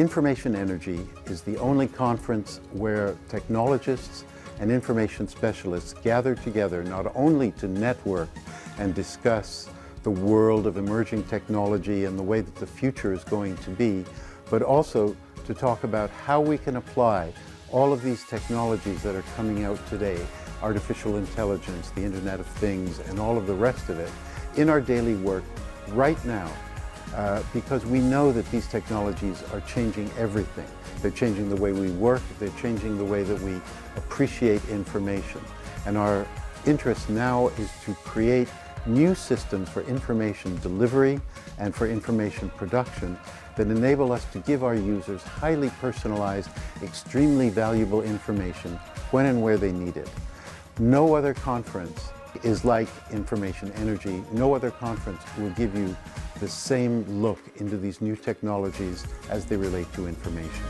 Information Energy is the only conference where technologists and information specialists gather together not only to network and discuss the world of emerging technology and the way that the future is going to be, but also to talk about how we can apply all of these technologies that are coming out today, artificial intelligence, the Internet of Things, and all of the rest of it, in our daily work right now. Because we know that these technologies are changing everything. They're changing the way we work, they're changing the way that we appreciate information. And our interest now is to create new systems for information delivery and for information production that enable us to give our users highly personalized, extremely valuable information when and where they need it. No other conference is like Information Energy. No other conference will give you the same look into these new technologies as they relate to information.